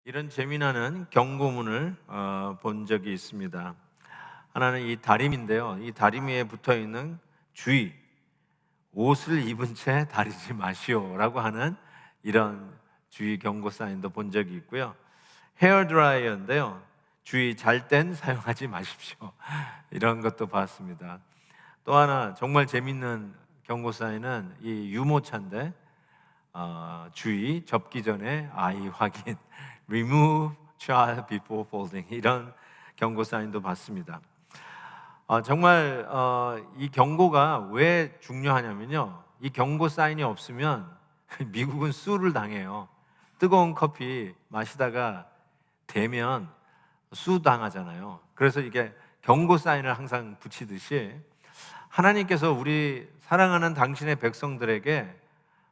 이런 재미나는 경고문을 본 적이 있습니다. 하나는 이 다림인데요. 이 다림 위에 붙어 있는 주의, 옷을 입은 채 다리지 마시오라고 하는 이런 주의 경고 사인도 본 적이 있고요. 헤어 드라이어인데요. 주의, 잘 땐 사용하지 마십시오. 이런 것도 봤습니다. 또 하나 정말 재밌는 경고 사인은 이 유모차인데 주의, 접기 전에 아이 확인, remove child before folding, 이런 경고 사인도 봤습니다. 정말 이 경고가 왜 중요하냐면요, 이 경고 사인이 없으면 미국은 수를 당해요. 뜨거운 커피 마시다가 되면 수 당하잖아요. 그래서 이게 경고 사인을 항상 붙이듯이 하나님께서 우리 사랑하는 당신의 백성들에게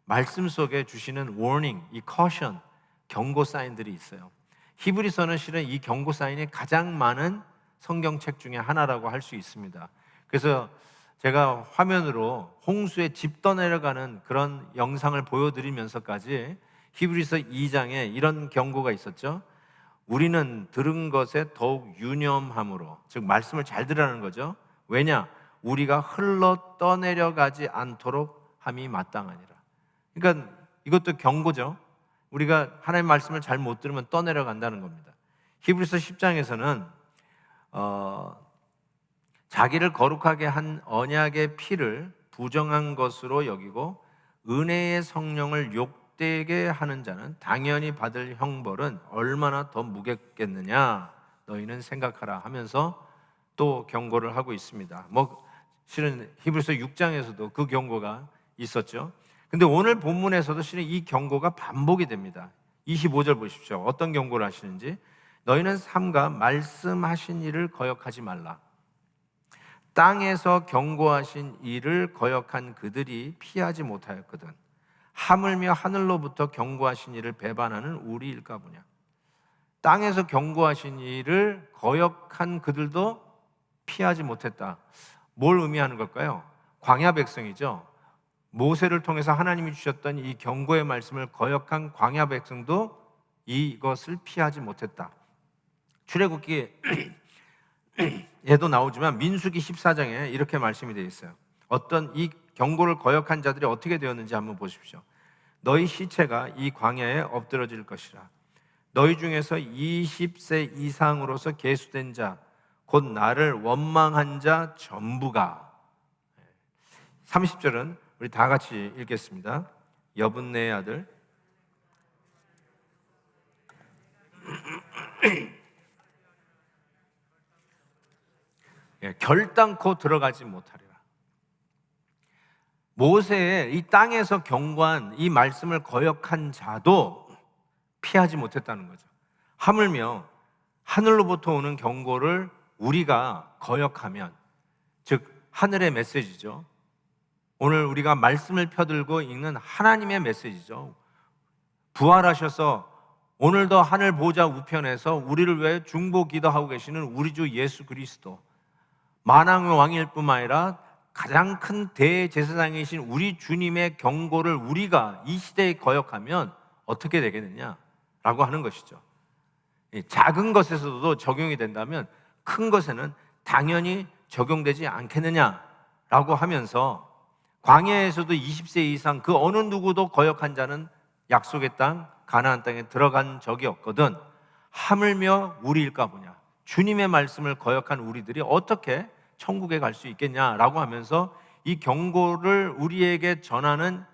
말씀 속에 주시는 warning, 이 caution, 경고 사인들이 있어요. 히브리서는 실은 이 경고 사인이 가장 많은 성경책 중에 하나라고 할 수 있습니다. 그래서 제가 화면으로 홍수에 집 떠내려가는 그런 영상을 보여드리면서까지 히브리서 2장에 이런 경고가 있었죠. 우리는 들은 것에 더욱 유념함으로, 즉 말씀을 잘 들으라는 거죠. 왜냐? 우리가 흘러 떠내려가지 않도록 함이 마땅하니라. 그러니까 이것도 경고죠. 우리가 하나님의 말씀을 잘 못 들으면 떠내려간다는 겁니다. 히브리서 10장에서는 자기를 거룩하게 한 언약의 피를 부정한 것으로 여기고 은혜의 성령을 욕되게 하는 자는 당연히 받을 형벌은 얼마나 더 무겁겠느냐 너희는 생각하라 하면서 또 경고를 하고 있습니다. 실은 히브리서 6장에서도 그 경고가 있었죠. 근데 오늘 본문에서도 실은 이 경고가 반복이 됩니다. 25절 보십시오. 어떤 경고를 하시는지. 너희는 삼가 말씀하신 일을 거역하지 말라. 땅에서 경고하신 일을 거역한 그들이 피하지 못하였거든. 하물며 하늘로부터 경고하신 일을 배반하는 우리일까 보냐. 땅에서 경고하신 일을 거역한 그들도 피하지 못했다. 뭘 의미하는 걸까요? 광야 백성이죠. 모세를 통해서 하나님이 주셨던 이 경고의 말씀을 거역한 광야 백성도 이것을 피하지 못했다. 출애굽기에도 나오지만 민수기 14장에 이렇게 말씀이 되어 있어요. 어떤 이 경고를 거역한 자들이 어떻게 되었는지 한번 보십시오. 너희 시체가 이 광야에 엎드러질 것이라. 너희 중에서 20세 이상으로서 계수된 자, 곧 나를 원망한 자 전부가. 30절은 우리 다 같이 읽겠습니다. 여분네의 아들 결단코 들어가지 못하리라. 모세의 이 땅에서 경고한 이 말씀을 거역한 자도 피하지 못했다는 거죠. 하물며 하늘로부터 오는 경고를 우리가 거역하면, 즉 하늘의 메시지죠. 오늘 우리가 말씀을 펴들고 읽는 하나님의 메시지죠. 부활하셔서 오늘도 하늘 보좌 우편에서 우리를 위해 중보 기도하고 계시는 우리 주 예수 그리스도, 만왕의 왕일 뿐만 아니라 가장 큰 대제사장이신 우리 주님의 경고를 우리가 이 시대에 거역하면 어떻게 되겠느냐라고 하는 것이죠. 작은 것에서도 적용이 된다면 큰 것에는 당연히 적용되지 않겠느냐라고 하면서 광야에서도 20세 이상 그 어느 누구도 거역한 자는 약속의 땅 가나안 땅에 들어간 적이 없거든. 하물며 우리일까 보냐. 주님의 말씀을 거역한 우리들이 어떻게 천국에 갈 수 있겠냐라고 하면서 이 경고를 우리에게 전하는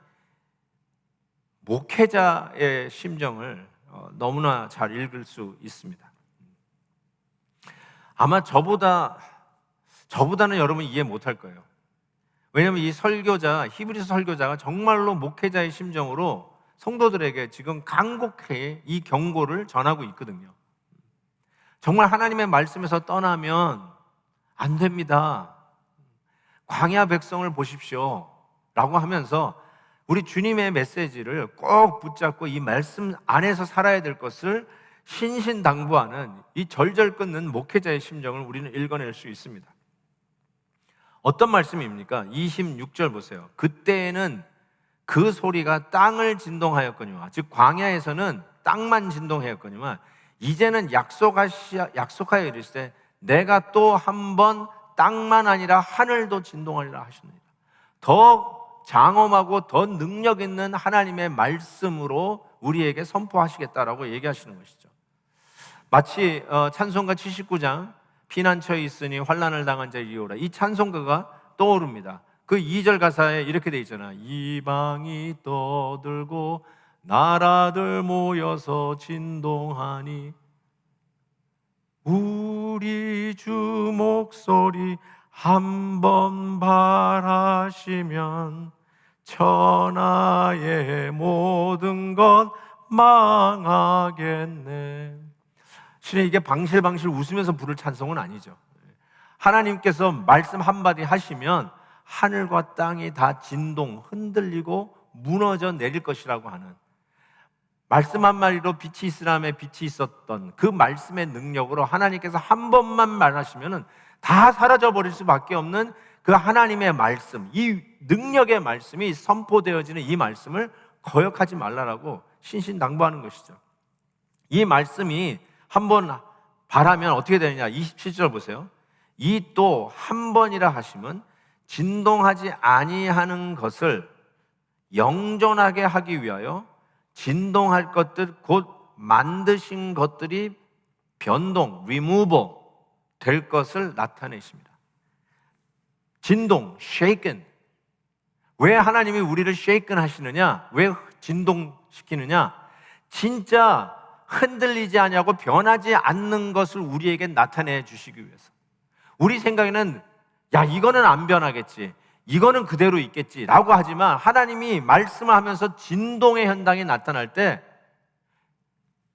목회자의 심정을 너무나 잘 읽을 수 있습니다. 아마 저보다는 여러분 이해 못할 거예요. 왜냐하면 이 설교자, 히브리서 설교자가 정말로 목회자의 심정으로 성도들에게 지금 간곡히 이 경고를 전하고 있거든요. 정말 하나님의 말씀에서 떠나면 안 됩니다. 광야 백성을 보십시오 라고 하면서 우리 주님의 메시지를 꼭 붙잡고 이 말씀 안에서 살아야 될 것을 신신당부하는 이 절절 끊는 목회자의 심정을 우리는 읽어낼 수 있습니다. 어떤 말씀입니까? 26절 보세요. 그때에는 그 소리가 땅을 진동하였거니와, 즉 광야에서는 땅만 진동했거니와 이제는 약속하여 이르시되 내가 또 한 번 땅만 아니라 하늘도 진동하리라 하시느니라. 더 장엄하고 더 능력 있는 하나님의 말씀으로 우리에게 선포하시겠다라고 얘기하시는 것이죠. 마치 찬송가 79장 피난처에 있으니 환난을 당한 자 이리 오라, 이 찬송가가 떠오릅니다. 그 2절 가사에 이렇게 돼 있잖아. 이방이 떠들고 나라들 모여서 진동하니 우리 주 목소리 한번 바라시면 천하의 모든 것 망하겠네. 실은 이게 방실방실 웃으면서 부를 찬송은 아니죠. 하나님께서 말씀 한마디 하시면 하늘과 땅이 다 진동, 흔들리고 무너져 내릴 것이라고 하는, 말씀 한마디로 빛이 있으라며 빛이 있었던 그 말씀의 능력으로 하나님께서 한 번만 말하시면 다 사라져버릴 수밖에 없는 그 하나님의 말씀, 이 능력의 말씀이 선포되어지는 이 말씀을 거역하지 말라라고 신신당부하는 것이죠. 이 말씀이 한번 바라면 어떻게 되느냐. 27절 보세요. 이 또 한 번이라 하시면 진동하지 아니하는 것을 영존하게 하기 위하여 진동할 것들 곧 만드신 것들이 변동, removal 될 것을 나타내십니다. 진동, shaken. 왜 하나님이 우리를 shaken 하시느냐? 왜 진동시키느냐? 진짜 흔들리지 않냐고 변하지 않는 것을 우리에게 나타내 주시기 위해서. 우리 생각에는 야, 이거는 안 변하겠지, 이거는 그대로 있겠지 라고 하지만 하나님이 말씀을 하면서 진동의 현상이 나타날 때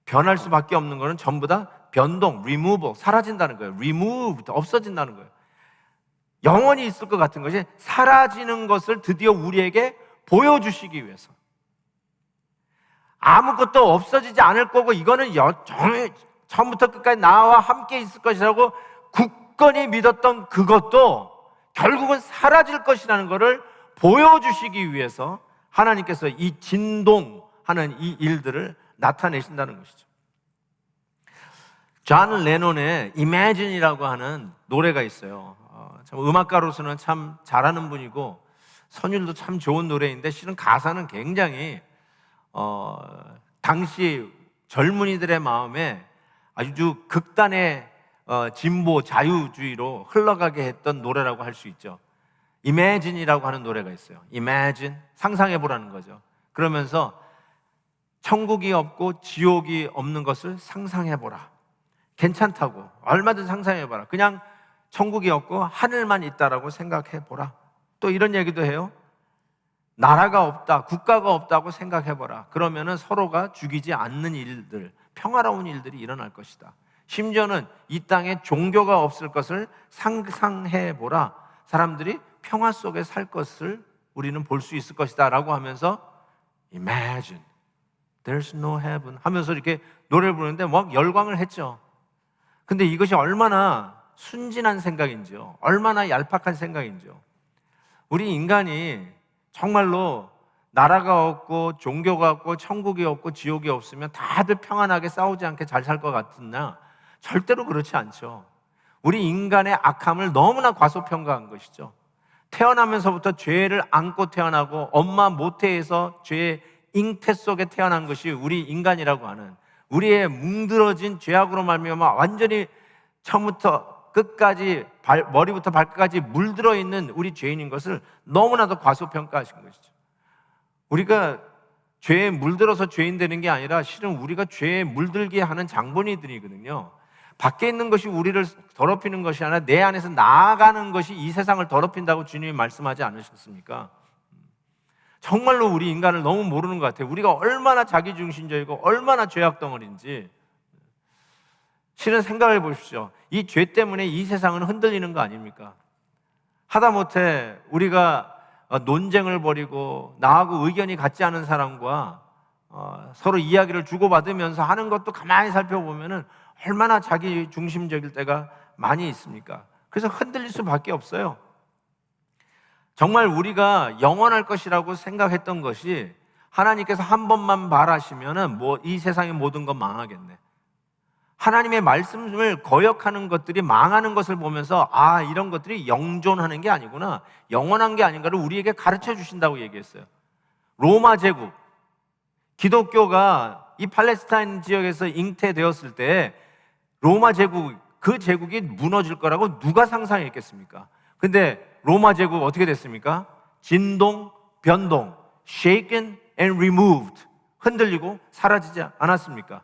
변할 수밖에 없는 것은 전부 다 변동, removal, 사라진다는 거예요. removed, 없어진다는 거예요. 영원히 있을 것 같은 것이 사라지는 것을 드디어 우리에게 보여주시기 위해서. 아무것도 없어지지 않을 거고 이거는 처음부터 끝까지 나와 함께 있을 것이라고 굳건히 믿었던 그것도 결국은 사라질 것이라는 것을 보여주시기 위해서 하나님께서 이 진동하는 이 일들을 나타내신다는 것이죠. 존 레논의 Imagine이라고 하는 노래가 있어요. 참 음악가로서는 참 잘하는 분이고 선율도 참 좋은 노래인데 실은 가사는 굉장히 당시 젊은이들의 마음에 아주 극단의 진보 자유주의로 흘러가게 했던 노래라고 할 수 있죠. Imagine이라고 하는 노래가 있어요. Imagine, 상상해보라는 거죠. 그러면서 천국이 없고 지옥이 없는 것을 상상해보라. 괜찮다고, 얼마든 상상해봐라. 그냥 천국이 없고 하늘만 있다라고 생각해보라. 또 이런 얘기도 해요. 나라가 없다, 국가가 없다고 생각해보라. 그러면은 서로가 죽이지 않는 일들, 평화로운 일들이 일어날 것이다. 심지어는 이 땅에 종교가 없을 것을 상상해보라. 사람들이 평화 속에 살 것을 우리는 볼 수 있을 것이다 라고 하면서 Imagine, there's no heaven 하면서 이렇게 노래를 부르는데 막 열광을 했죠. 근데 이것이 얼마나 순진한 생각인지요, 얼마나 얄팍한 생각인지요. 우리 인간이 정말로 나라가 없고 종교가 없고 천국이 없고 지옥이 없으면 다들 평안하게 싸우지 않게 잘 살 것 같으나 절대로 그렇지 않죠. 우리 인간의 악함을 너무나 과소평가한 것이죠. 태어나면서부터 죄를 안고 태어나고 엄마 모태에서 죄의 잉태 속에 태어난 것이 우리 인간이라고 하는, 우리의 뭉들어진 죄악으로 말미암아 완전히 처음부터 끝까지 머리부터 발끝까지 물들어 있는 우리 죄인인 것을 너무나도 과소평가하신 것이죠. 우리가 죄에 물들어서 죄인 되는 게 아니라 실은 우리가 죄에 물들게 하는 장본인들이거든요. 밖에 있는 것이 우리를 더럽히는 것이 아니라 내 안에서 나아가는 것이 이 세상을 더럽힌다고 주님이 말씀하지 않으셨습니까? 정말로 우리 인간을 너무 모르는 것 같아요. 우리가 얼마나 자기중심적이고 얼마나 죄악덩어리인지. 실은 생각해 보십시오. 이 죄 때문에 이 세상은 흔들리는 거 아닙니까? 하다못해 우리가 논쟁을 벌이고 나하고 의견이 같지 않은 사람과 서로 이야기를 주고받으면서 하는 것도 가만히 살펴보면은 얼마나 자기 중심적일 때가 많이 있습니까? 그래서 흔들릴 수밖에 없어요. 정말 우리가 영원할 것이라고 생각했던 것이 하나님께서 한 번만 말하시면은 이 세상의 모든 건 망하겠네. 하나님의 말씀을 거역하는 것들이 망하는 것을 보면서 이런 것들이 영존하는 게 아니구나, 영원한 게 아닌가를 우리에게 가르쳐 주신다고 얘기했어요. 로마 제국, 기독교가 이 팔레스타인 지역에서 잉태되었을 때 로마 제국, 그 제국이 무너질 거라고 누가 상상했겠습니까? 근데 로마 제국 어떻게 됐습니까? 진동, 변동, shaken and removed, 흔들리고 사라지지 않았습니까?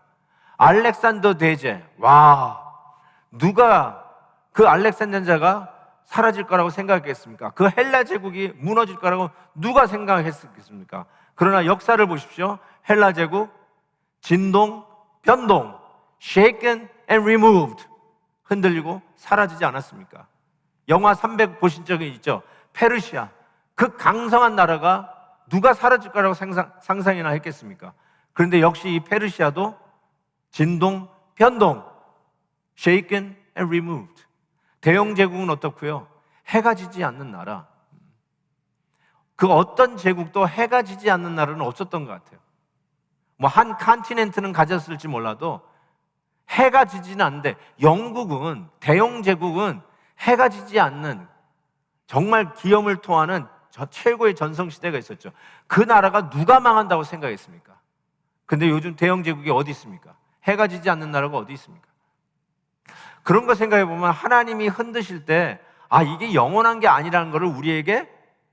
알렉산더 대제, 누가 그 알렉산더자가 사라질 거라고 생각했겠습니까? 그 헬라 제국이 무너질 거라고 누가 생각했겠습니까? 그러나 역사를 보십시오. 헬라 제국, 진동, 변동, shaken and removed, 흔들리고 사라지지 않았습니까? 영화 300 보신 적이 있죠? 페르시아, 그 강성한 나라가 누가 사라질 거라고 상상이나 했겠습니까? 그런데 역시 이 페르시아도 진동, 변동, shaken and removed. 대영 제국은 어떻고요? 해가 지지 않는 나라. 그 어떤 제국도 해가 지지 않는 나라는 없었던 것 같아요. 한 컨티넨트는 가졌을지 몰라도 해가 지지는 않는데, 영국은, 대영 제국은 해가 지지 않는 정말 기염을 토하는 최고의 전성시대가 있었죠. 그 나라가 누가 망한다고 생각했습니까? 근데 요즘 대영 제국이 어디 있습니까? 해가 지지 않는 나라가 어디 있습니까? 그런 거 생각해 보면 하나님이 흔드실 때 이게 영원한 게 아니라는 것을 우리에게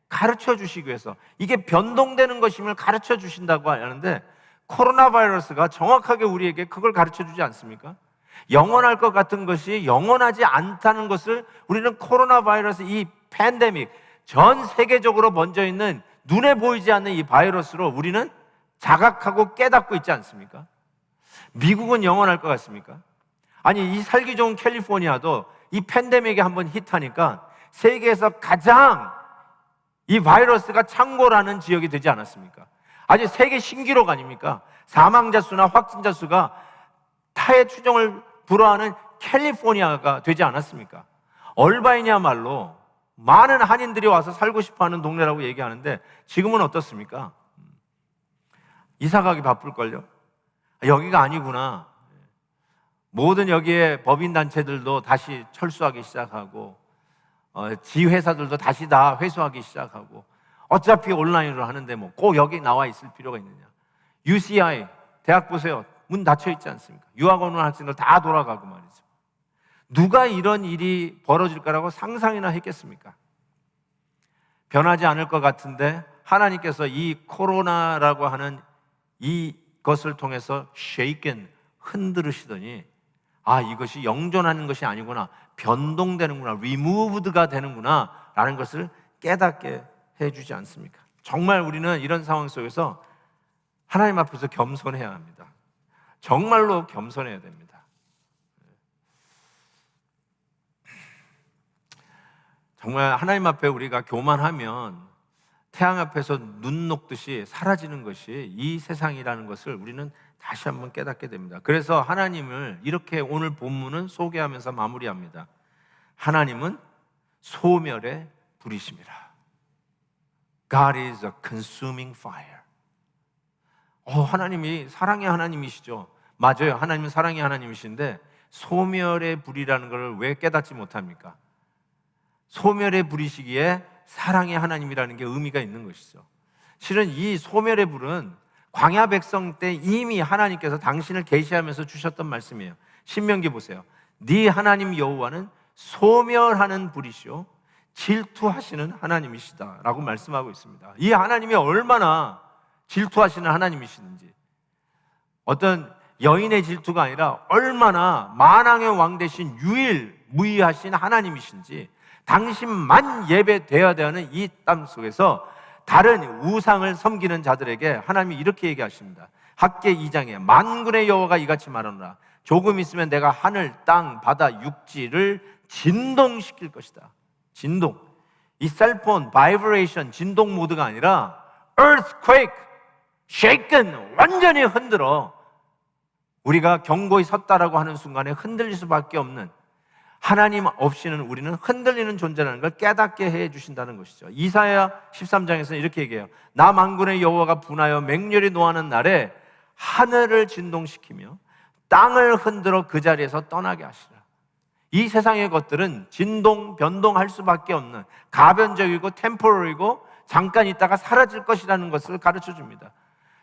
가르쳐 주시기 위해서, 이게 변동되는 것임을 가르쳐 주신다고 하는데, 코로나 바이러스가 정확하게 우리에게 그걸 가르쳐 주지 않습니까? 영원할 것 같은 것이 영원하지 않다는 것을 우리는 코로나 바이러스, 이 팬데믹, 전 세계적으로 번져 있는 눈에 보이지 않는 이 바이러스로 우리는 자각하고 깨닫고 있지 않습니까? 미국은 영원할 것 같습니까? 아니, 이 살기 좋은 캘리포니아도 이 팬데믹이 한번 히트하니까 세계에서 가장 이 바이러스가 창궐하는 지역이 되지 않았습니까? 아주 세계 신기록 아닙니까? 사망자 수나 확진자 수가 타의 추정을 불허하는 캘리포니아가 되지 않았습니까? 얼바인이야말로 많은 한인들이 와서 살고 싶어하는 동네라고 얘기하는데, 지금은 어떻습니까? 이사 가기 바쁠걸요? 여기가 아니구나. 모든 여기에 법인단체들도 다시 철수하기 시작하고, 지회사들도 다시 다 회수하기 시작하고, 어차피 온라인으로 하는데 꼭 여기 나와 있을 필요가 있느냐. UCI 대학 보세요. 문 닫혀 있지 않습니까? 유학 오는 학생들 다 돌아가고 말이죠. 누가 이런 일이 벌어질 거라고 상상이나 했겠습니까? 변하지 않을 것 같은데 하나님께서 이 코로나라고 하는 이것을 통해서 shaken, 흔들으시더니 이것이 영존하는 것이 아니구나, 변동되는구나, removed가 되는구나 라는 것을 깨닫게 해주지 않습니까? 정말 우리는 이런 상황 속에서 하나님 앞에서 겸손해야 합니다. 정말로 겸손해야 됩니다. 정말 하나님 앞에 우리가 교만하면 태양 앞에서 눈 녹듯이 사라지는 것이 이 세상이라는 것을 우리는 다시 한번 깨닫게 됩니다. 그래서 하나님을 이렇게 오늘 본문은 소개하면서 마무리합니다. 하나님은 소멸의 불이심이라. God is a consuming fire. 하나님이 사랑의 하나님이시죠. 맞아요. 하나님은 사랑의 하나님이신데 소멸의 불이라는 걸 왜 깨닫지 못합니까? 소멸의 불이시기에 사랑의 하나님이라는 게 의미가 있는 것이죠. 실은 이 소멸의 불은 광야 백성 때 이미 하나님께서 당신을 계시하면서 주셨던 말씀이에요. 신명기 보세요. 네 하나님 여호와는 소멸하는 불이시오 질투하시는 하나님이시다 라고 말씀하고 있습니다. 이 하나님이 얼마나 질투하시는 하나님이시는지, 어떤 여인의 질투가 아니라 얼마나 만왕의 왕 되신 유일무이하신 하나님이신지, 당신만 예배되어야 되는 이 땅 속에서 다른 우상을 섬기는 자들에게 하나님이 이렇게 얘기하십니다. 학개 2장에 만군의 여호와가 이같이 말하노라. 조금 있으면 내가 하늘, 땅, 바다, 육지를 진동시킬 것이다. 진동. 이 셀폰, 바이브레이션, 진동 모드가 아니라 earthquake, shaken, 완전히 흔들어 우리가 경고에 섰다라고 하는 순간에 흔들릴 수밖에 없는 하나님 없이는 우리는 흔들리는 존재라는 걸 깨닫게 해 주신다는 것이죠. 이사야 13장에서는 이렇게 얘기해요. 나 만군의 여호와가 분하여 맹렬히 노하는 날에 하늘을 진동시키며 땅을 흔들어 그 자리에서 떠나게 하시라. 이 세상의 것들은 진동, 변동할 수밖에 없는 가변적이고 템포러리고 잠깐 있다가 사라질 것이라는 것을 가르쳐 줍니다.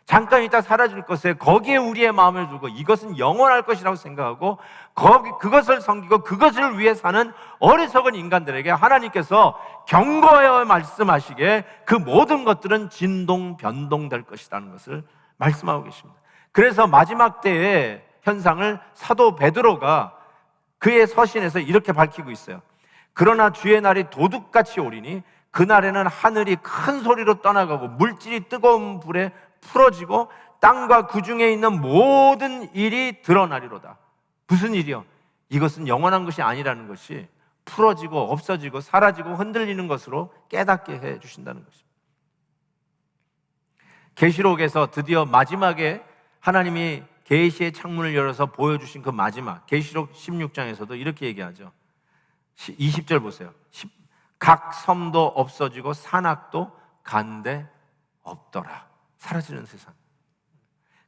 잠깐 있다 사라질 것에 거기에 우리의 마음을 두고 이것은 영원할 것이라고 생각하고 그것을 섬기고 그것을 위해 사는 어리석은 인간들에게 하나님께서 경고하여 말씀하시기에 그 모든 것들은 진동, 변동될 것이라는 것을 말씀하고 계십니다. 그래서 마지막 때의 현상을 사도 베드로가 그의 서신에서 이렇게 밝히고 있어요. 그러나 주의 날이 도둑같이 오리니 그날에는 하늘이 큰 소리로 떠나가고 물질이 뜨거운 불에 풀어지고 땅과 그 중에 있는 모든 일이 드러나리로다. 무슨 일이요? 이것은 영원한 것이 아니라는 것이 풀어지고 없어지고 사라지고 흔들리는 것으로 깨닫게 해 주신다는 것입니다. 계시록에서 드디어 마지막에 하나님이 계시의 창문을 열어서 보여주신 그 마지막 계시록 16장에서도 이렇게 얘기하죠. 20절 보세요. 각 섬도 없어지고 산악도 간데 없더라. 사라지는 세상.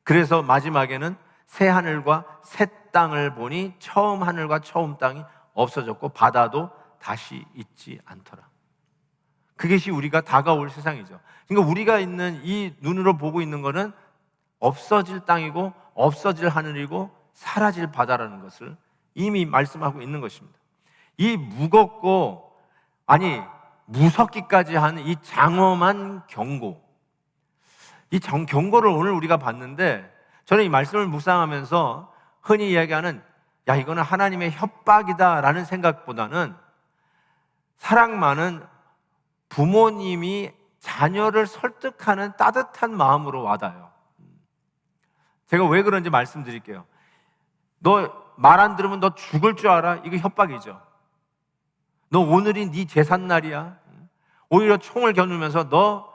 그래서 마지막에는 새 하늘과 새 땅을 보니 처음 하늘과 처음 땅이 없어졌고 바다도 다시 있지 않더라. 그것이 우리가 다가올 세상이죠. 그러니까 우리가 있는 이 눈으로 보고 있는 것은 없어질 땅이고 없어질 하늘이고 사라질 바다라는 것을 이미 말씀하고 있는 것입니다. 이 무겁고 무섭기까지 한 이 장엄한 경고, 이 경고를 오늘 우리가 봤는데 저는 이 말씀을 묵상하면서 흔히 이야기하는 이거는 하나님의 협박이다라는 생각보다는 사랑 많은 부모님이 자녀를 설득하는 따뜻한 마음으로 와닿아요. 제가 왜 그런지 말씀드릴게요. 너 말 안 들으면 너 죽을 줄 알아? 이거 협박이죠. 너 오늘이 네 제삿날이야. 오히려 총을 겨누면서 너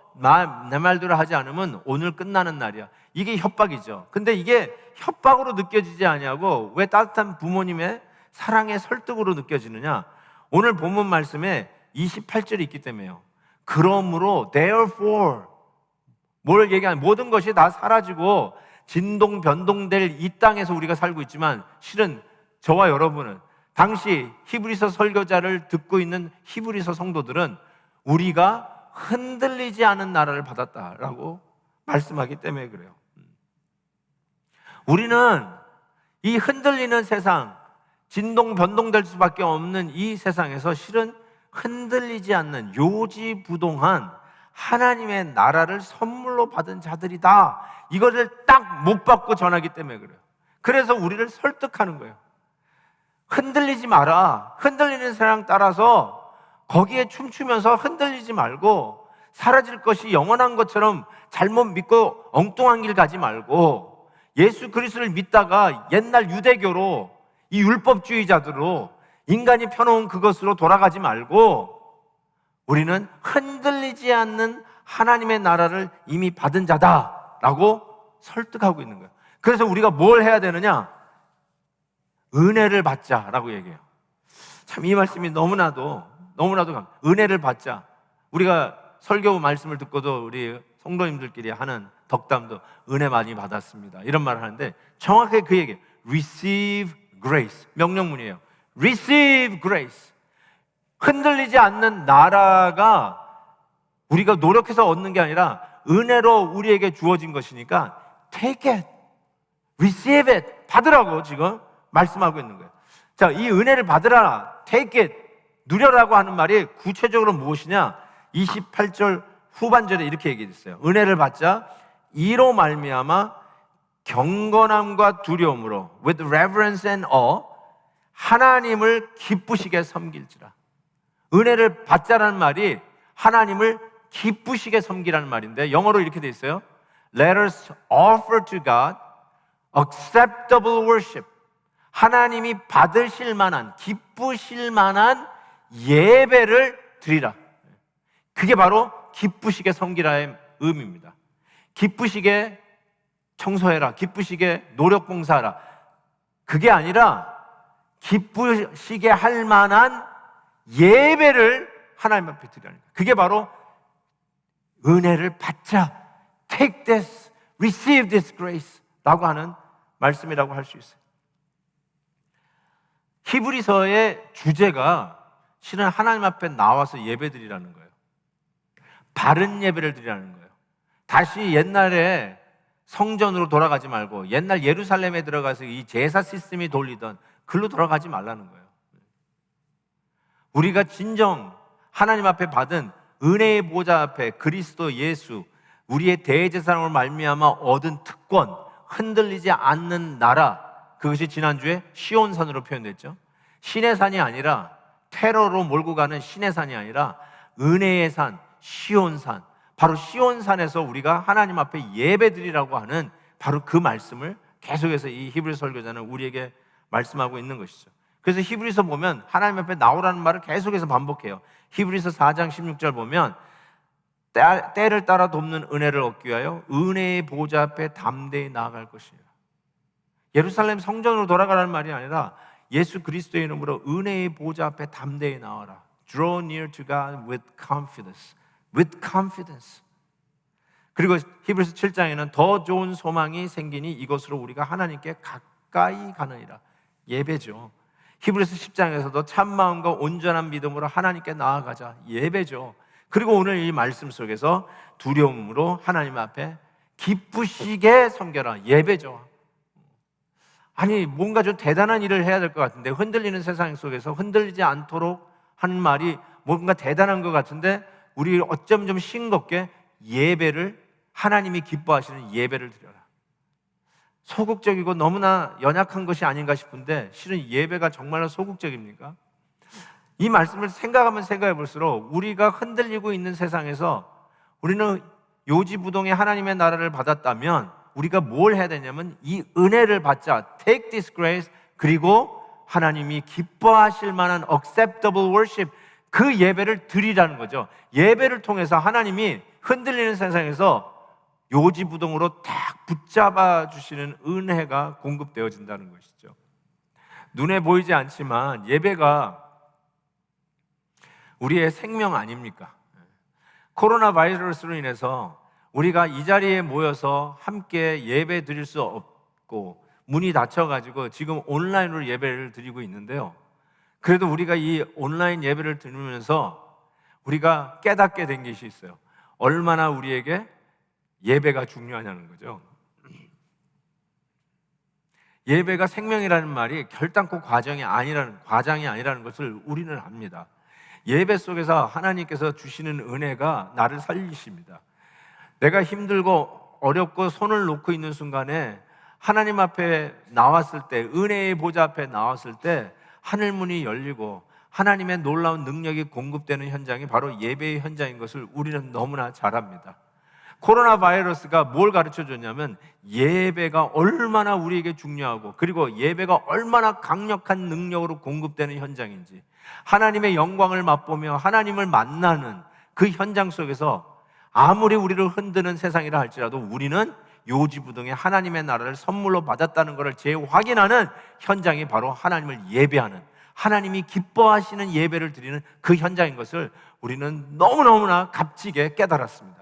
내 말대로 하지 않으면 오늘 끝나는 날이야. 이게 협박이죠. 근데 이게 협박으로 느껴지지 아니하고 왜 따뜻한 부모님의 사랑의 설득으로 느껴지느냐? 오늘 본문 말씀에 28절이 있기 때문에요. 그러므로 therefore 뭘 얘기하는 모든 것이 다 사라지고 진동 변동될 이 땅에서 우리가 살고 있지만 실은 저와 여러분은 당시 히브리서 설교자를 듣고 있는 히브리서 성도들은 우리가 흔들리지 않은 나라를 받았다라고 말씀하기 때문에 그래요. 우리는 이 흔들리는 세상, 진동 변동될 수밖에 없는 이 세상에서 실은 흔들리지 않는 요지부동한 하나님의 나라를 선물로 받은 자들이다. 이거를 딱 못 받고 전하기 때문에 그래요. 그래서 우리를 설득하는 거예요. 흔들리지 마라. 흔들리는 세상 따라서 거기에 춤추면서 흔들리지 말고 사라질 것이 영원한 것처럼 잘못 믿고 엉뚱한 길 가지 말고 예수 그리스도를 믿다가 옛날 유대교로 이 율법주의자들로 인간이 펴놓은 그것으로 돌아가지 말고 우리는 흔들리지 않는 하나님의 나라를 이미 받은 자다라고 설득하고 있는 거예요. 그래서 우리가 뭘 해야 되느냐? 은혜를 받자라고 얘기해요. 참 이 말씀이 너무나도 은혜를 받자. 우리가 설교 말씀을 듣고도 우리 성도님들끼리 하는 덕담도 은혜 많이 받았습니다. 이런 말을 하는데 정확하게 그 얘기예요. Receive grace. 명령문이에요. Receive grace. 흔들리지 않는 나라가 우리가 노력해서 얻는 게 아니라 은혜로 우리에게 주어진 것이니까 take it, receive it, 받으라고 지금 말씀하고 있는 거예요. 자, 이 은혜를 받으라, take it, 누려라고 하는 말이 구체적으로 무엇이냐? 28절 후반절에 이렇게 얘기했어요. 은혜를 받자 이로 말미암아 경건함과 두려움으로 with reverence and awe 하나님을 기쁘시게 섬길지라. 은혜를 받자라는 말이 하나님을 기쁘시게 섬기라는 말인데 영어로 이렇게 돼 있어요. Let us offer to God acceptable worship. 하나님이 받으실 만한, 기쁘실 만한 예배를 드리라. 그게 바로 기쁘시게 섬기라의 의미입니다. 기쁘시게 청소해라. 기쁘시게 노력 봉사하라. 그게 아니라 기쁘시게 할 만한 예배를 하나님 앞에 드리라는 거예요. 그게 바로 은혜를 받자, take this, receive this grace 라고 하는 말씀이라고 할 수 있어요. 히브리서의 주제가 실은 하나님 앞에 나와서 예배 드리라는 거예요. 바른 예배를 드리라는 거예요. 다시 옛날에 성전으로 돌아가지 말고 옛날 예루살렘에 들어가서 이 제사 시스템이 돌리던 글로 돌아가지 말라는 거예요. 우리가 진정 하나님 앞에 받은 은혜의 보좌 앞에 그리스도 예수, 우리의 대제사장으로 말미암아 얻은 특권, 흔들리지 않는 나라, 그것이 지난주에 시온산으로 표현됐죠. 신의 산이 아니라 테러로 몰고 가는 신의 산이 아니라 은혜의 산, 시온산, 바로 시온산에서 우리가 하나님 앞에 예배드리라고 하는 바로 그 말씀을 계속해서 이 히브리 설교자는 우리에게 말씀하고 있는 것이죠. 그래서 히브리서 보면 하나님 앞에 나오라는 말을 계속해서 반복해요. 히브리서 4장 16절 보면 때를 따라 돕는 은혜를 얻기 위하여 은혜의 보좌 앞에 담대히 나아갈 것이에요. 예루살렘 성전으로 돌아가라는 말이 아니라 예수 그리스도의 이름으로 은혜의 보좌 앞에 담대히 나와라. Draw near to God with confidence. With confidence. 그리고 히브리서 7장에는 더 좋은 소망이 생기니 이것으로 우리가 하나님께 가까이 가느니라. 예배죠. 히브리서 10장에서도 참마음과 온전한 믿음으로 하나님께 나아가자. 예배죠. 그리고 오늘 이 말씀 속에서 두려움으로 하나님 앞에 기쁘시게 섬겨라. 예배죠. 아니 뭔가 좀 대단한 일을 해야 될 것 같은데 흔들리는 세상 속에서 흔들리지 않도록 하는 말이 뭔가 대단한 것 같은데 우리 어쩜 좀 싱겁게 예배를 하나님이 기뻐하시는 예배를 드려라. 소극적이고 너무나 연약한 것이 아닌가 싶은데 실은 예배가 정말로 소극적입니까? 이 말씀을 생각하면 생각해 볼수록 우리가 흔들리고 있는 세상에서 우리는 요지부동의 하나님의 나라를 받았다면 우리가 뭘 해야 되냐면 이 은혜를 받자, take this grace, 그리고 하나님이 기뻐하실 만한 acceptable worship, 그 예배를 드리라는 거죠. 예배를 통해서 하나님이 흔들리는 세상에서 요지부동으로 딱 붙잡아 주시는 은혜가 공급되어진다는 것이죠. 눈에 보이지 않지만 예배가 우리의 생명 아닙니까? 코로나 바이러스로 인해서 우리가 이 자리에 모여서 함께 예배 드릴 수 없고 문이 닫혀가지고 지금 온라인으로 예배를 드리고 있는데요. 그래도 우리가 이 온라인 예배를 드리면서 우리가 깨닫게 된 것이 있어요. 얼마나 우리에게 예배가 중요하냐는 거죠. 예배가 생명이라는 말이 결단코 과정이 아니라는 것을 우리는 압니다. 예배 속에서 하나님께서 주시는 은혜가 나를 살리십니다. 내가 힘들고 어렵고 손을 놓고 있는 순간에 하나님 앞에 나왔을 때, 은혜의 보좌 앞에 나왔을 때 하늘 문이 열리고 하나님의 놀라운 능력이 공급되는 현장이 바로 예배의 현장인 것을 우리는 너무나 잘 압니다. 코로나 바이러스가 뭘 가르쳐 줬냐면 예배가 얼마나 우리에게 중요하고 그리고 예배가 얼마나 강력한 능력으로 공급되는 현장인지, 하나님의 영광을 맛보며 하나님을 만나는 그 현장 속에서 아무리 우리를 흔드는 세상이라 할지라도 우리는 요지부동의 하나님의 나라를 선물로 받았다는 것을 재확인하는 현장이 바로 하나님을 예배하는, 하나님이 기뻐하시는 예배를 드리는 그 현장인 것을 우리는 너무너무나 값지게 깨달았습니다.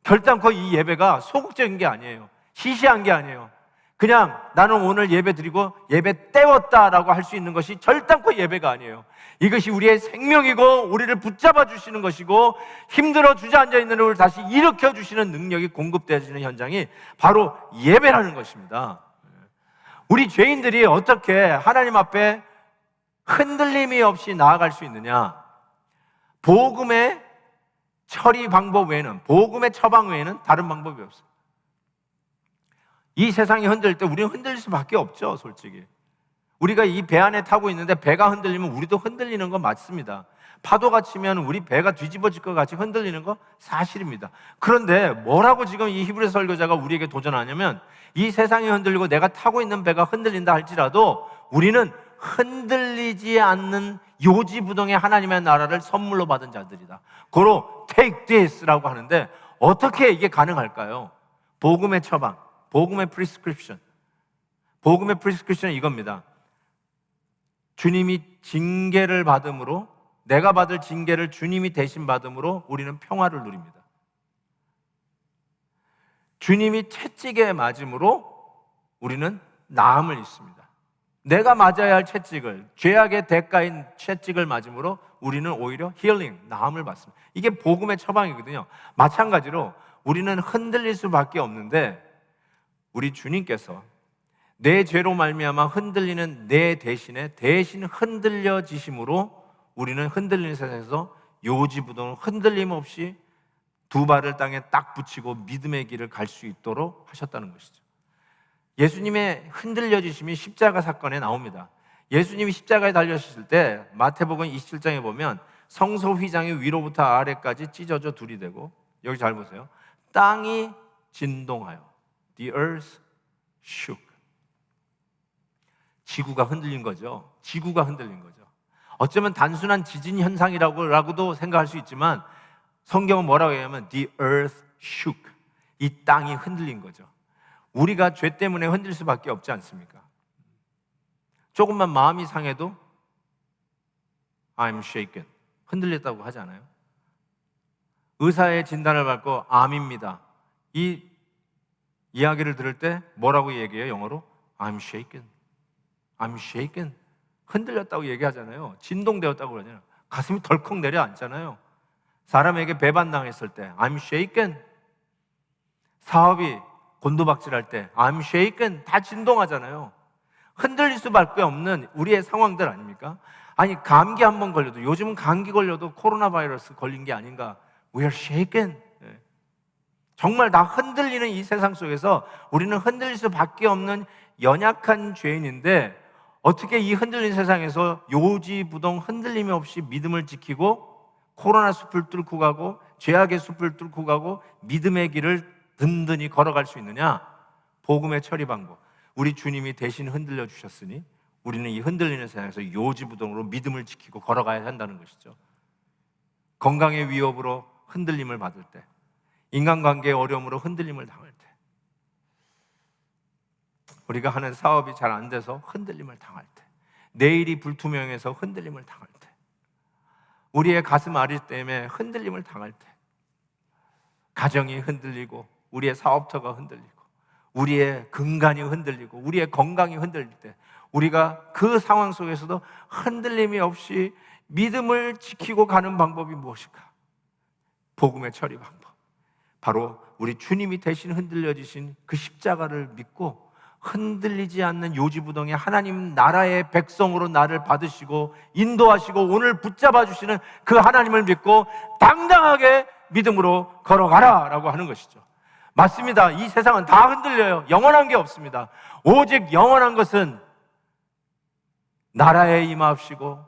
결단코 이 예배가 소극적인 게 아니에요. 시시한 게 아니에요. 그냥 나는 오늘 예배 드리고 예배 때웠다라고 할 수 있는 것이 결단코 예배가 아니에요. 이것이 우리의 생명이고 우리를 붙잡아 주시는 것이고 힘들어 주저앉아 있는 우리를 다시 일으켜 주시는 능력이 공급되어지는 현장이 바로 예배라는 것입니다. 우리 죄인들이 어떻게 하나님 앞에 흔들림이 없이 나아갈 수 있느냐? 복음의 처리 방법 외에는, 복음의 처방 외에는 다른 방법이 없어요. 이 세상이 흔들릴 때 우리는 흔들릴 수밖에 없죠, 솔직히. 우리가 이 배 안에 타고 있는데 배가 흔들리면 우리도 흔들리는 건 맞습니다. 파도가 치면 우리 배가 뒤집어질 것 같이 흔들리는 거 사실입니다. 그런데 뭐라고 지금 이 히브리 설교자가 우리에게 도전하냐면 이 세상이 흔들리고 내가 타고 있는 배가 흔들린다 할지라도 우리는 흔들리지 않는 요지부동의 하나님의 나라를 선물로 받은 자들이다. 고로 take this라고 하는데 어떻게 이게 가능할까요? 복음의 처방, 복음의 프리스크립션. 복음의 프리스크립션은 이겁니다. 주님이 징계를 받음으로, 내가 받을 징계를 주님이 대신 받음으로 우리는 평화를 누립니다. 주님이 채찍에 맞음으로 우리는 나음을 입습니다. 내가 맞아야 할 채찍을, 죄악의 대가인 채찍을 맞음으로 우리는 오히려 힐링, 나음을 받습니다. 이게 복음의 처방이거든요. 마찬가지로 우리는 흔들릴 수밖에 없는데 우리 주님께서 내 죄로 말미암아 흔들리는 내 대신에 대신 흔들려지심으로 우리는 흔들리는 세상에서 요지부동을 흔들림 없이 두 발을 땅에 딱 붙이고 믿음의 길을 갈 수 있도록 하셨다는 것이죠. 예수님의 흔들려지심이 십자가 사건에 나옵니다. 예수님이 십자가에 달려셨을 때 마태복음 27장에 보면 성소 휘장이 위로부터 아래까지 찢어져 둘이 되고, 여기 잘 보세요. 땅이 진동하여 The earth shook. 지구가 흔들린 거죠. 지구가 흔들린 거죠. 어쩌면 단순한 지진 현상이라고도 생각할 수 있지만 성경은 뭐라고 얘기하면 The earth shook. 이 땅이 흔들린 거죠. 우리가 죄 때문에 흔들 수밖에 없지 않습니까? 조금만 마음이 상해도 I'm shaken. 흔들렸다고 하지 않아요? 의사의 진단을 받고 암입니다. 이 이야기를 들을 때 뭐라고 얘기해요? 영어로 I'm shaken. I'm shaken. 흔들렸다고 얘기하잖아요. 진동되었다고 그러잖아요. 가슴이 덜컥 내려앉잖아요. 사람에게 배반당했을 때 I'm shaken. 사업이 곤두박질할 때 I'm shaken. 다 진동하잖아요. 흔들릴 수밖에 없는 우리의 상황들 아닙니까? 아니, 감기 한번 걸려도, 요즘은 감기 걸려도 코로나 바이러스 걸린 게 아닌가. We are shaken. 정말 다 흔들리는 이 세상 속에서 우리는 흔들릴 수밖에 없는 연약한 죄인인데, 어떻게 이 흔들린 세상에서 요지부동 흔들림이 없이 믿음을 지키고 코로나 숲을 뚫고 가고 죄악의 숲을 뚫고 가고 믿음의 길을 든든히 걸어갈 수 있느냐? 복음의 처리 방법. 우리 주님이 대신 흔들려 주셨으니 우리는 이 흔들리는 세상에서 요지부동으로 믿음을 지키고 걸어가야 한다는 것이죠. 건강의 위협으로 흔들림을 받을 때, 인간관계의 어려움으로 흔들림을 당할 때, 우리가 하는 사업이 잘 안 돼서 흔들림을 당할 때, 내일이 불투명해서 흔들림을 당할 때, 우리의 가슴 아리 때문에 흔들림을 당할 때, 가정이 흔들리고 우리의 사업터가 흔들리고 우리의 근간이 흔들리고 우리의 건강이 흔들릴 때, 우리가 그 상황 속에서도 흔들림이 없이 믿음을 지키고 가는 방법이 무엇일까? 복음의 처리 방법, 바로 우리 주님이 대신 흔들려지신 그 십자가를 믿고 흔들리지 않는 요지부동의 하나님 나라의 백성으로 나를 받으시고 인도하시고 오늘 붙잡아 주시는 그 하나님을 믿고 당당하게 믿음으로 걸어가라 라고 하는 것이죠. 맞습니다. 이 세상은 다 흔들려요. 영원한 게 없습니다. 오직 영원한 것은 나라에 임하옵시고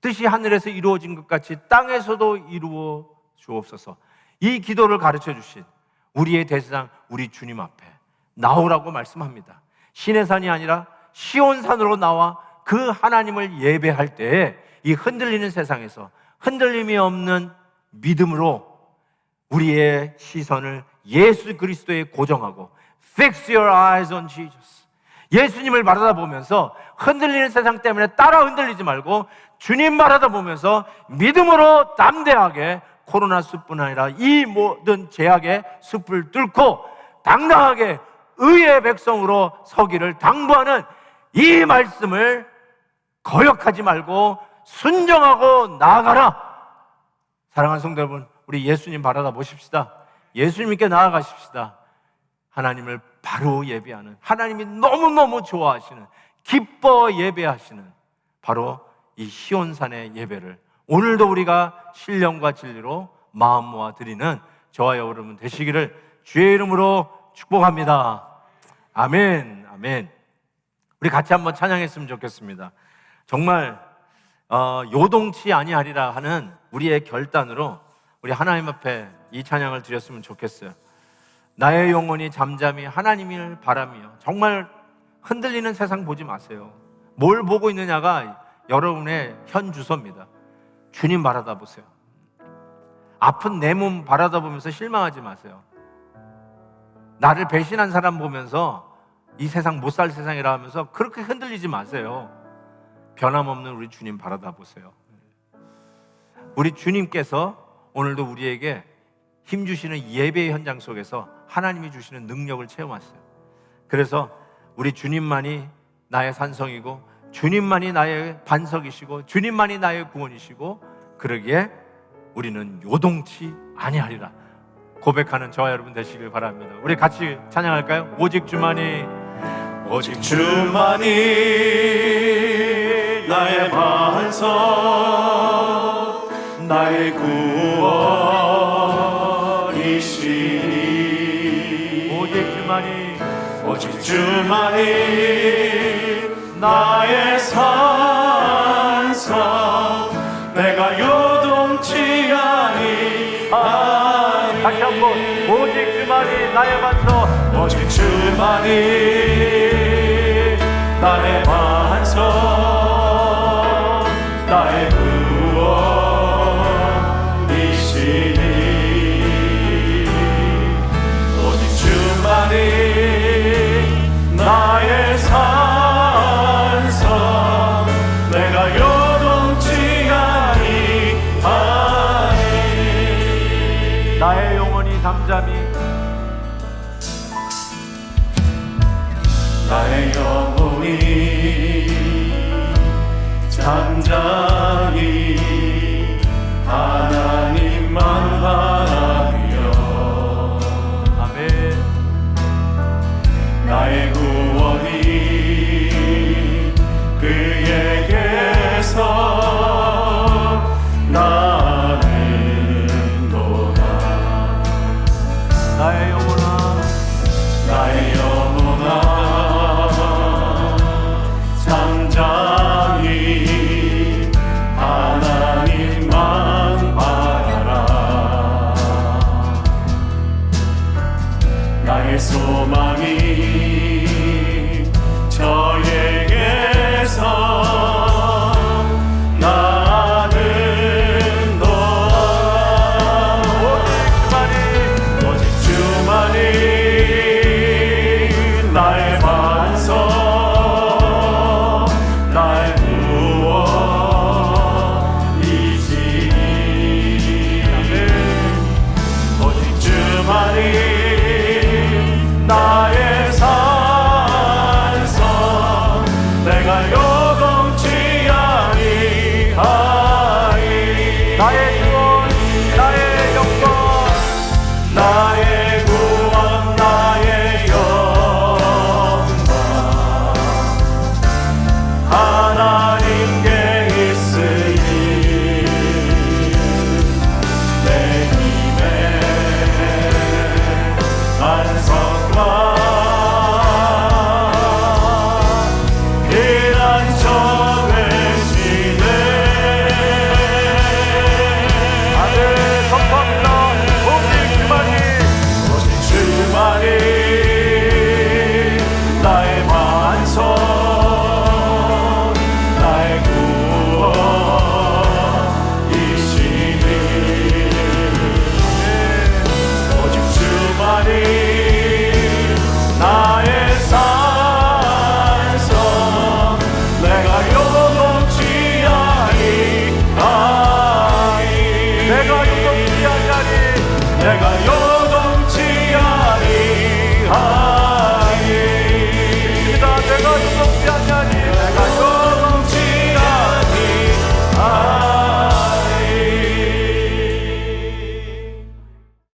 뜻이 하늘에서 이루어진 것 같이 땅에서도 이루어 주옵소서. 이 기도를 가르쳐 주신 우리의 대상, 우리 주님 앞에 나오라고 말씀합니다. 시내산이 아니라 시온산으로 나와 그 하나님을 예배할 때에 이 흔들리는 세상에서 흔들림이 없는 믿음으로 우리의 시선을 예수 그리스도에 고정하고 Fix your eyes on Jesus. 예수님을 바라보면서 흔들리는 세상 때문에 따라 흔들리지 말고 주님 바라보면서 믿음으로 담대하게 코로나 숲뿐 아니라 이 모든 제약의 숲을 뚫고 당당하게 의의 백성으로 서기를 당부하는 이 말씀을 거역하지 말고 순종하고 나아가라. 사랑하는 성도 여러분, 우리 예수님 바라다 보십시다. 예수님께 나아가십시다. 하나님을 바로 예배하는, 하나님이 너무너무 좋아하시는, 기뻐 예배하시는 바로 이 시온산의 예배를 오늘도 우리가 신령과 진리로 마음 모아 드리는 저와 여러분 되시기를 주의 이름으로 축복합니다. 아멘, 아멘. 우리 같이 한번 찬양했으면 좋겠습니다. 정말 요동치 아니하리라 하는 우리의 결단으로 우리 하나님 앞에 이 찬양을 드렸으면 좋겠어요. 나의 영혼이 잠잠히 하나님을 바라며. 정말 흔들리는 세상 보지 마세요. 뭘 보고 있느냐가 여러분의 현 주소입니다. 주님 바라다 보세요. 아픈 내 몸 바라다 보면서 실망하지 마세요. 나를 배신한 사람 보면서 이 세상 못 살 세상이라 하면서 그렇게 흔들리지 마세요. 변함없는 우리 주님 바라다 보세요. 우리 주님께서 오늘도 우리에게 힘 주시는 예배의 현장 속에서 하나님이 주시는 능력을 체험했어요. 그래서 우리 주님만이 나의 산성이고, 주님만이 나의 반석이시고, 주님만이 나의 구원이시고, 그러기에 우리는 요동치 아니하리라 고백하는 저와 여러분 되시길 바랍니다. 우리 같이 찬양할까요? 오직 주만이, 오직 주만이 나의 반석, 나의 구원이시니. 오직 주만이, 오직 주만이 나의 산성, 내가 요동치 아니하니. 다시 한번 오직 주만이 나의 반석, 오직 주만이 나의 반석, 나의 구원이시니. 오직 주만이 나의 산성, 내가 요동치 아니하니. 나의 영혼이 잠잠히, 나의 영혼이 잠잠히 하나님만 바라며. 아멘. 나의 구원이 그에게서 나는도다. 나의 영혼아, 나의 영혼아 잠잠히 하나님만 바라라. 나의 소망이